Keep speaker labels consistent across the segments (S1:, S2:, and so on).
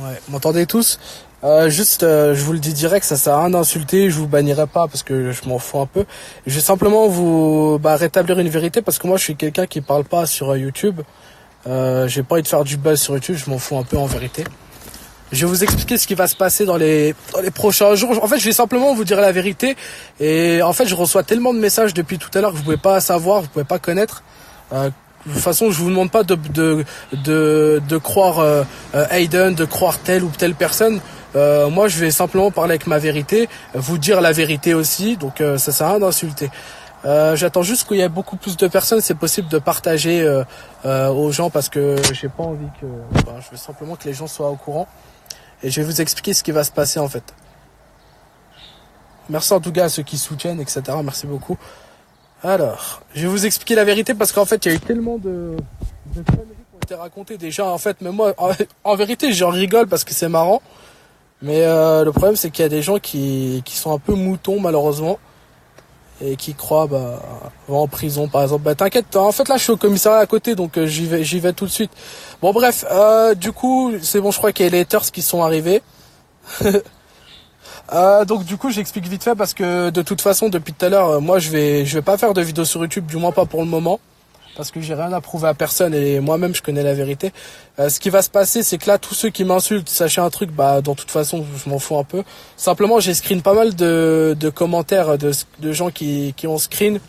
S1: Ouais, m'entendez tous? Je vous le dis direct, ça sert à rien d'insulter, je vous bannirai pas parce que je m'en fous un peu. Je vais simplement vous rétablir une vérité parce que moi je suis quelqu'un qui parle pas sur YouTube. J'ai pas envie de faire du buzz sur YouTube, je m'en fous un peu en vérité. Je vais vous expliquer ce qui va se passer dans les prochains jours. En fait, je vais simplement vous dire la vérité. Et en fait, je reçois tellement de messages depuis tout à l'heure que vous pouvez pas savoir, vous pouvez pas connaître. De toute façon, je vous demande pas de croire Hayden, de croire telle ou telle personne. Moi, je vais simplement parler avec ma vérité, vous dire la vérité aussi. Donc, ça sert à rien d'insulter. J'attends juste qu'il y ait beaucoup plus de personnes. C'est possible de partager aux gens parce que j'ai pas envie que. Je veux simplement que les gens soient au courant. Et je vais vous expliquer ce qui va se passer en fait. Merci en tout cas à ceux qui soutiennent, etc. Merci beaucoup. Alors, je vais vous expliquer la vérité parce qu'en fait, il y a eu tellement de conneries qui ont été racontées déjà. En fait, mais moi, en vérité, j'en rigole parce que c'est marrant. Mais le problème, c'est qu'il y a des gens qui sont un peu moutons malheureusement et qui croient vont en prison par exemple. T'inquiète, en fait là, je suis au commissariat à côté, donc j'y vais tout de suite. Bon bref, du coup, c'est bon, je crois qu'il y a les haters qui sont arrivés. Donc du coup j'explique vite fait parce que de toute façon depuis tout à l'heure moi je vais pas faire de vidéos sur YouTube, du moins pas pour le moment, parce que j'ai rien à prouver à personne et moi-même je connais la vérité. Ce qui va se passer c'est que là tous ceux qui m'insultent, sachez un truc, dans toute façon je m'en fous un peu. Simplement j'ai screen pas mal de commentaires de gens qui ont screen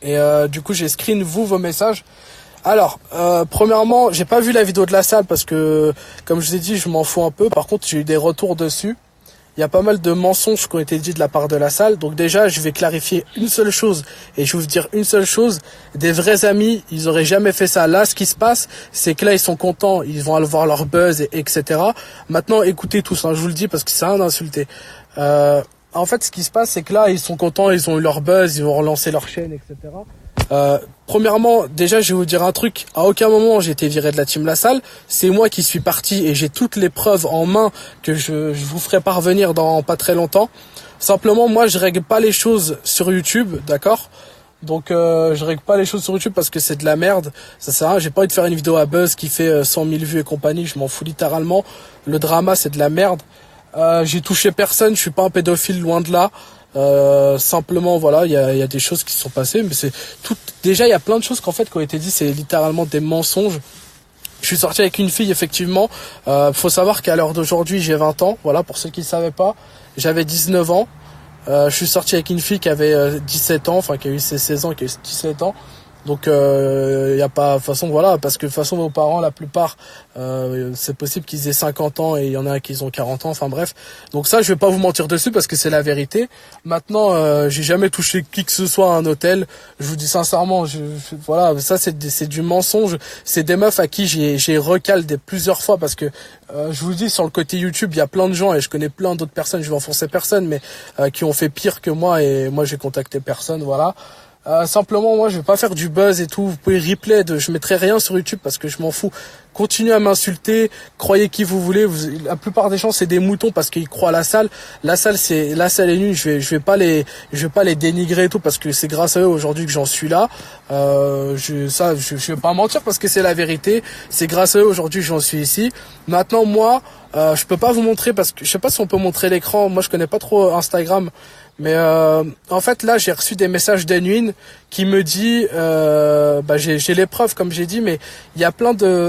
S1: et du coup j'ai screen vos messages. Alors, premièrement, j'ai pas vu la vidéo de la salle parce que, comme je vous ai dit, je m'en fous un peu. Par contre, j'ai eu des retours dessus. Il y a pas mal de mensonges qui ont été dits de la part de la salle. Donc déjà, je vais clarifier une seule chose. Et je vais vous dire une seule chose. Des vrais amis, ils auraient jamais fait ça. Là, ce qui se passe, c'est que là, ils sont contents. Ils vont aller voir leur buzz, etc. Maintenant, écoutez tous, je vous le dis parce que c'est rien d'insulter. En fait, ce qui se passe, c'est que là, ils sont contents. Ils ont eu leur buzz. Ils vont relancer leur chaîne, etc. Premièrement, déjà, je vais vous dire un truc. À aucun moment, j'ai été viré de la team La Salle. C'est moi qui suis parti et j'ai toutes les preuves en main que je vous ferai parvenir dans pas très longtemps. Simplement, moi, je règle pas les choses sur YouTube, d'accord? Donc, je règle pas les choses sur YouTube parce que c'est de la merde. Ça sert à rien. J'ai pas envie de faire une vidéo à buzz qui fait 100 000 vues et compagnie. Je m'en fous littéralement. Le drama, c'est de la merde. J'ai touché personne. Je suis pas un pédophile, loin de là. Simplement voilà, il y a des choses qui se sont passées, mais c'est tout. Déjà il y a plein de choses qui ont été dites, c'est littéralement des mensonges. Je suis sorti avec une fille effectivement. Faut savoir qu'à l'heure d'aujourd'hui j'ai 20 ans. Voilà, pour ceux qui ne savaient pas, j'avais 19 ans. Je suis sorti avec une fille qui avait 17 ans, enfin qui a eu ses 16 ans, qui a eu 17 ans. Donc y a pas, de toute façon voilà, parce que de toute façon vos parents la plupart c'est possible qu'ils aient 50 ans et il y en a qui ont 40 ans, enfin bref. Donc ça je vais pas vous mentir dessus parce que c'est la vérité. Maintenant j'ai jamais touché qui que ce soit à un hôtel, je vous dis sincèrement, voilà, ça c'est du mensonge, c'est des meufs à qui j'ai recalé plusieurs fois parce que je vous dis sur le côté YouTube, il y a plein de gens et je connais plein d'autres personnes, je vais enfoncer personne mais qui ont fait pire que moi et moi j'ai contacté personne, voilà. Simplement moi je vais pas faire du buzz et tout, vous pouvez replay, je mettrai rien sur YouTube parce que je m'en fous. Continuez à m'insulter, croyez qui vous voulez, la plupart des gens c'est des moutons parce qu'ils croient à la salle. La salle est nulle, je vais pas les dénigrer et tout parce que c'est grâce à eux aujourd'hui que j'en suis là. Je vais pas mentir parce que c'est la vérité, c'est grâce à eux aujourd'hui que j'en suis ici. Maintenant moi je peux pas vous montrer parce que je sais pas si on peut montrer l'écran, moi je connais pas trop Instagram. Mais en fait là j'ai reçu des messages d'Enwin qui me dit j'ai les preuves comme j'ai dit, mais il y a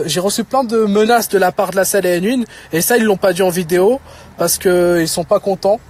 S1: j'ai reçu plein de menaces de la part de la salle et Enwin et ça ils l'ont pas dit en vidéo parce que ils sont pas contents.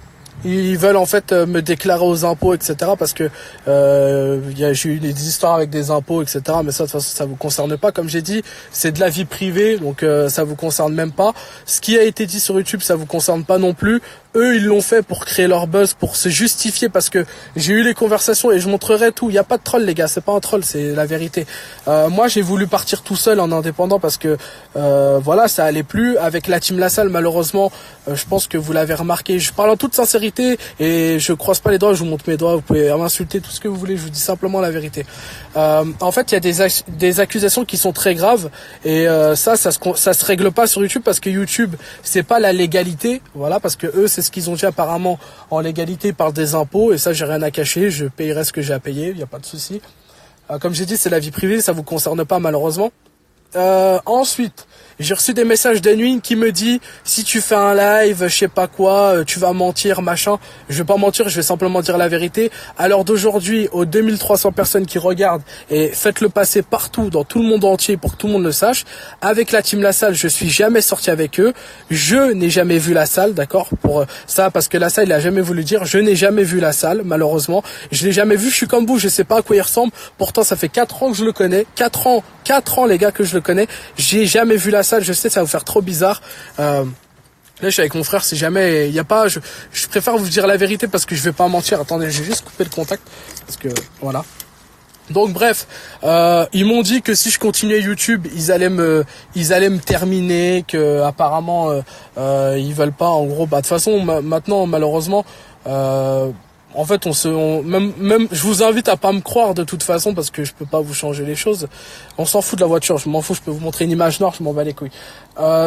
S1: Ils veulent en fait me déclarer aux impôts, etc. Parce que j'ai eu des histoires avec des impôts, etc. Mais ça de toute façon ça vous concerne pas, comme j'ai dit, c'est de la vie privée, donc ça vous concerne même pas. Ce qui a été dit sur YouTube, ça vous concerne pas non plus. Eux, ils l'ont fait pour créer leur buzz, pour se justifier, parce que j'ai eu les conversations et je montrerai tout. Il y a pas de troll, les gars, c'est pas un troll, c'est la vérité. Moi, j'ai voulu partir tout seul en indépendant parce que voilà, ça allait plus avec la team La Salle. Malheureusement, je pense que vous l'avez remarqué. Je parle en toute sincérité et je croise pas les doigts. Je vous montre mes doigts. Vous pouvez m'insulter tout ce que vous voulez. Je vous dis simplement la vérité. En fait, il y a des accusations qui sont très graves et ça se règle pas sur YouTube parce que YouTube, c'est pas la légalité. Voilà, parce que eux, c'est ce qu'ils ont dit apparemment en légalité par des impôts et ça j'ai rien à cacher, je payerai ce que j'ai à payer, il n'y a pas de souci. Comme j'ai dit, c'est la vie privée, ça vous concerne pas malheureusement. Ensuite, J'ai reçu des messages d'Enwin qui me dit si tu fais un live, je sais pas quoi, tu vas mentir, machin. Je vais pas mentir, je vais simplement dire la vérité. À l'heure d'aujourd'hui, aux 2300 personnes qui regardent, et faites-le passer partout, dans tout le monde entier pour que tout le monde le sache. Avec la team La Salle, je suis jamais sorti avec eux. Je n'ai jamais vu La Salle, d'accord, pour ça, parce que La Salle, il a jamais voulu dire. Je n'ai jamais vu La Salle, malheureusement. Je l'ai jamais vu. Je suis comme vous, je sais pas à quoi il ressemble. Pourtant, ça fait 4 ans que je le connais. 4 ans, les gars, que je le connais. J'ai jamais vu La Salle. Je sais, ça va vous faire trop bizarre. Là, je suis avec mon frère. Si jamais il y a pas, je préfère vous dire la vérité parce que je vais pas mentir. Attendez, j'ai juste coupé le contact parce que voilà. Donc bref, ils m'ont dit que si je continuais YouTube, ils allaient me terminer, que apparemment ils veulent pas. En gros, bah de toute façon maintenant malheureusement, en fait même je vous invite à pas me croire de toute façon parce que je peux pas vous changer les choses. On s'en fout de la voiture, je m'en fous, je peux vous montrer une image noire, je m'en bats les couilles.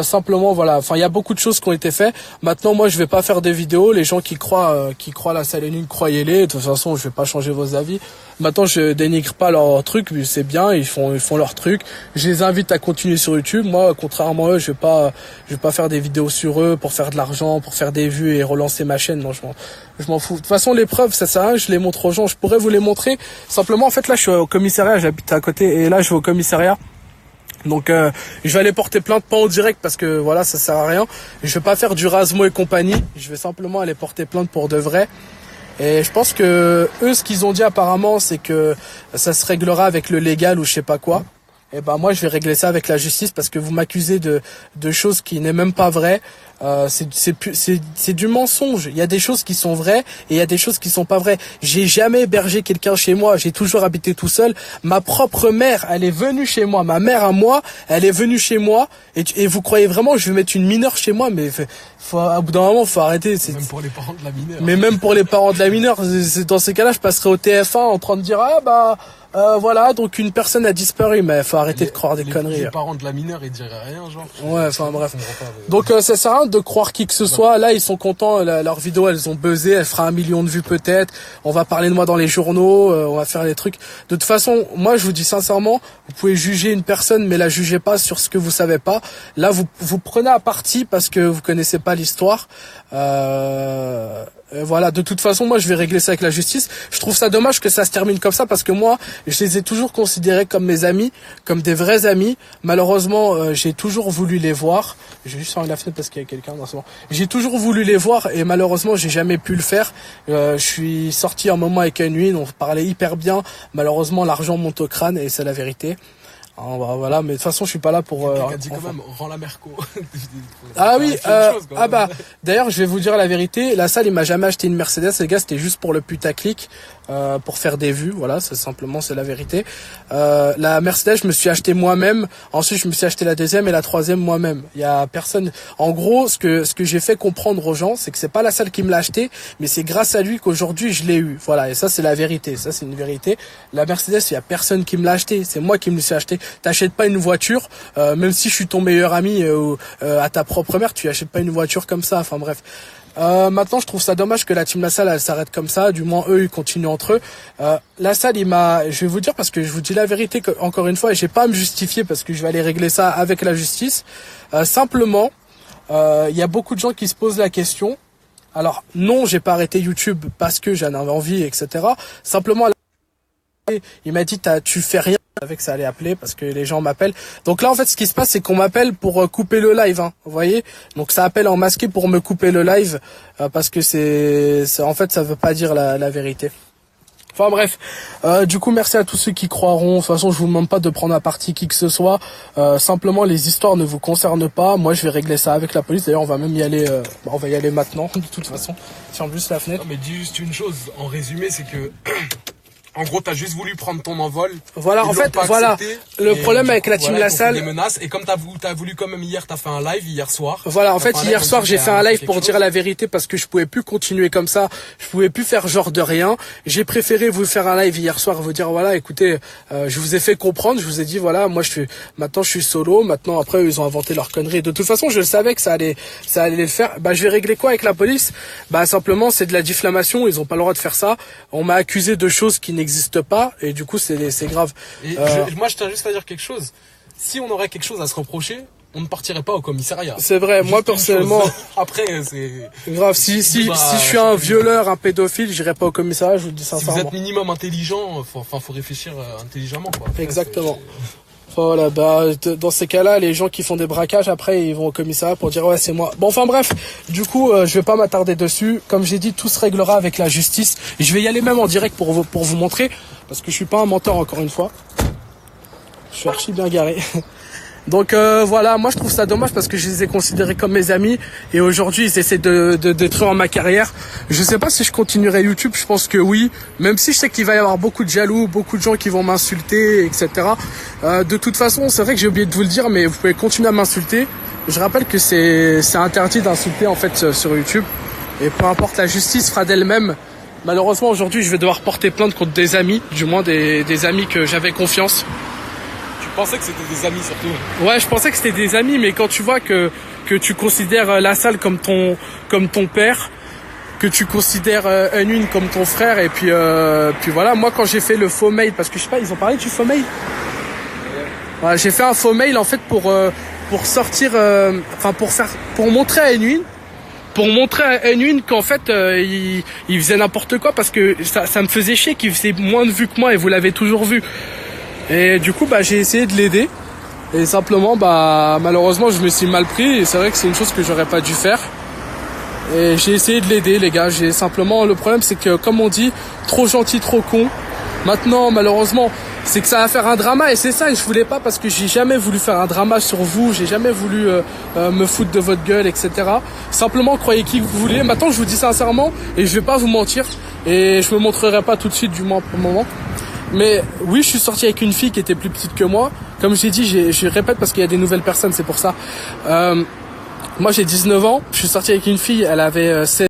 S1: Simplement voilà, enfin il y a beaucoup de choses qui ont été faites. Maintenant moi je vais pas faire des vidéos, les gens qui croient la Salle est nulle, croyez-les, de toute façon je vais pas changer vos avis. Maintenant je dénigre pas leur truc, mais c'est bien, ils font leur truc. Je les invite à continuer sur YouTube. Moi contrairement à eux, je vais pas faire des vidéos sur eux pour faire de l'argent, pour faire des vues et relancer ma chaîne. Non, je m'en fous. De toute façon les preuves ça sert à rien, je les montre aux gens, je pourrais vous les montrer. Simplement en fait là je suis au commissariat, j'habite à côté et là je vais au commissariat. Donc je vais aller porter plainte, pas en direct parce que voilà ça sert à rien. Je vais pas faire du Rasmo et compagnie, je vais simplement aller porter plainte pour de vrai. Et je pense que eux ce qu'ils ont dit apparemment c'est que ça se réglera avec le légal ou je sais pas quoi. Et ben moi je vais régler ça avec la justice parce que vous m'accusez de choses qui n'est même pas vraies. C'est du mensonge. Il y a des choses qui sont vraies et il y a des choses qui sont pas vraies. J'ai jamais hébergé quelqu'un chez moi. J'ai toujours habité tout seul. Ma propre mère, elle est venue chez moi. Ma mère à moi, elle est venue chez moi. Et vous croyez vraiment que je vais mettre une mineure chez moi? Mais au bout d'un moment, faut arrêter.
S2: Même pour les parents de la mineure.
S1: Mais même pour les parents de la mineure, dans ces cas-là, je passerai au TF1 en train de dire voilà, donc une personne a disparu, mais faut arrêter de croire des conneries.
S2: Les parents de la mineure, ils diraient rien, genre.
S1: Ouais, enfin bref. Donc ça sert à rien de croire qui que ce soit. Là, ils sont contents. Leurs vidéos, elles ont buzzé. Elle fera 1 million de vues peut-être. On va parler de moi dans les journaux. On va faire des trucs. De toute façon, moi, je vous dis sincèrement, vous pouvez juger une personne, mais la jugez pas sur ce que vous savez pas. Là, vous prenez à partie parce que vous connaissez pas l'histoire. Voilà, de toute façon, moi, je vais régler ça avec la justice. Je trouve ça dommage que ça se termine comme ça parce que moi, je les ai toujours considérés comme mes amis, comme des vrais amis. Malheureusement, j'ai toujours voulu les voir. Je vais juste fermer la fenêtre parce qu'il y a quelqu'un dans ce moment. J'ai toujours voulu les voir et malheureusement, j'ai jamais pu le faire. Je suis sorti un moment avec Enwin, on parlait hyper bien. Malheureusement, l'argent monte au crâne et c'est la vérité. Voilà, mais de toute façon, je suis pas là pour.
S2: Quelqu'un dit quand même, rends la Merco.
S1: Ah oui, d'ailleurs, je vais vous dire la vérité. La Salle, il m'a jamais acheté une Mercedes, les gars, c'était juste pour le putaclic, pour faire des vues. Voilà, c'est la vérité. La Mercedes, je me suis acheté moi-même. Ensuite, je me suis acheté la deuxième et la troisième moi-même. Il y a personne. En gros, ce que j'ai fait comprendre aux gens, c'est que c'est pas la Salle qui me l'a acheté, mais c'est grâce à lui qu'aujourd'hui je l'ai eu. Voilà, et ça, c'est la vérité. Ça, c'est une vérité. La Mercedes, il y a personne qui me l'a acheté. C'est moi qui me le suis acheté. T'achètes pas une voiture, même si je suis ton meilleur ami à ta propre mère, tu achètes pas une voiture comme ça. Enfin bref. Maintenant, je trouve ça dommage que la team La Salle elle s'arrête comme ça. Du moins, eux, ils continuent entre eux. La Salle, je vais vous dire parce que je vous dis la vérité encore une fois, et j'ai pas à me justifier parce que je vais aller régler ça avec la justice. Simplement, il y a beaucoup de gens qui se posent la question. Alors non, j'ai pas arrêté YouTube parce que j'en avais envie, etc. Simplement, il m'a dit tu fais rien. Je savais que ça allait appeler parce que les gens m'appellent. Donc là en fait ce qui se passe c'est qu'on m'appelle pour couper le live, hein, vous voyez. Donc ça appelle en masqué pour me couper le live parce que c'est en fait ça veut pas dire la vérité. Enfin bref, du coup merci à tous ceux qui croiront. De toute façon je vous demande pas de prendre à partie qui que ce soit. Simplement les histoires ne vous concernent pas. Moi je vais régler ça avec la police. D'ailleurs on va même y aller. On va y aller maintenant de toute façon. Ferme juste la fenêtre.
S2: Non mais dis juste une chose. En résumé c'est que en gros, t'as juste voulu prendre ton envol.
S1: Voilà, en fait, voilà. Le problème avec la team La Salle.
S2: Des menaces. Et comme t'as voulu quand même hier, t'as fait un live hier soir.
S1: Voilà, en fait, hier soir, j'ai fait un live pour dire la vérité parce que je pouvais plus continuer comme ça. Je pouvais plus faire genre de rien. J'ai préféré vous faire un live hier soir, vous dire voilà, écoutez, je vous ai fait comprendre, je vous ai dit voilà, moi maintenant je suis solo. Maintenant après ils ont inventé leur connerie. De toute façon, je savais que ça allait le faire. Bah, je vais régler quoi avec la police? Bah, simplement, c'est de la diffamation. Ils ont pas le droit de faire ça. On m'a accusé de choses qui n'existe pas et du coup c'est grave.
S2: Et moi je tiens juste à dire quelque chose. Si on aurait quelque chose à se reprocher, on ne partirait pas au commissariat.
S1: C'est vrai, moi personnellement.
S2: Après, c'est
S1: grave. Si je suis un violeur, un pédophile, j'irai pas au commissariat. Je vous le dis sincèrement.
S2: Si vous êtes minimum intelligent, faut réfléchir intelligemment, quoi. Après,
S1: exactement. Voilà, dans ces cas-là, les gens qui font des braquages, après, ils vont au commissariat pour dire ouais, c'est moi. Bon, enfin bref, du coup, je vais pas m'attarder dessus. Comme j'ai dit, tout se réglera avec la justice. Je vais y aller même en direct pour vous montrer, parce que je suis pas un menteur encore une fois. Je suis archi bien garé. Donc voilà, moi je trouve ça dommage parce que je les ai considérés comme mes amis et aujourd'hui ils essaient de détruire ma carrière. Je sais pas si je continuerai YouTube, je pense que oui, même si je sais qu'il va y avoir beaucoup de jaloux, beaucoup de gens qui vont m'insulter, etc. De toute façon, c'est vrai que j'ai oublié de vous le dire, mais vous pouvez continuer à m'insulter. Je rappelle que c'est interdit d'insulter en fait sur YouTube et peu importe, la justice fera d'elle-même. Malheureusement aujourd'hui je vais devoir porter plainte contre des amis, du moins des amis que j'avais confiance.
S2: Je pensais que c'était des amis surtout.
S1: Ouais, je pensais que c'était des amis, mais quand tu vois que tu considères La Salle comme ton père, que tu considères N1 comme ton frère, et puis voilà, moi quand j'ai fait le faux mail, parce que je sais pas, ils ont parlé du faux mail. Ouais, j'ai fait un faux mail en fait pour sortir, pour montrer à N1. Pour montrer à N1 qu'en fait il faisait n'importe quoi, parce que ça me faisait chier qu'il faisait moins de vues que moi, et vous l'avez toujours vu. Et du coup, j'ai essayé de l'aider. Et simplement, malheureusement, je me suis mal pris. Et c'est vrai que c'est une chose que j'aurais pas dû faire. Et j'ai essayé de l'aider, les gars. Le problème, c'est que, comme on dit, trop gentil, trop con. Maintenant, malheureusement, c'est que ça va faire un drama. Et c'est ça, et je voulais pas, parce que j'ai jamais voulu faire un drama sur vous. J'ai jamais voulu me foutre de votre gueule, etc. Simplement, croyez qui vous voulez. Maintenant, je vous dis sincèrement, et je vais pas vous mentir. Et je me montrerai pas tout de suite, du moins pour le moment. Mais oui, je suis sorti avec une fille qui était plus petite que moi. Comme j'ai dit, je répète parce qu'il y a des nouvelles personnes, c'est pour ça. Moi, j'ai 19 ans. Je suis sorti avec une fille, elle avait 16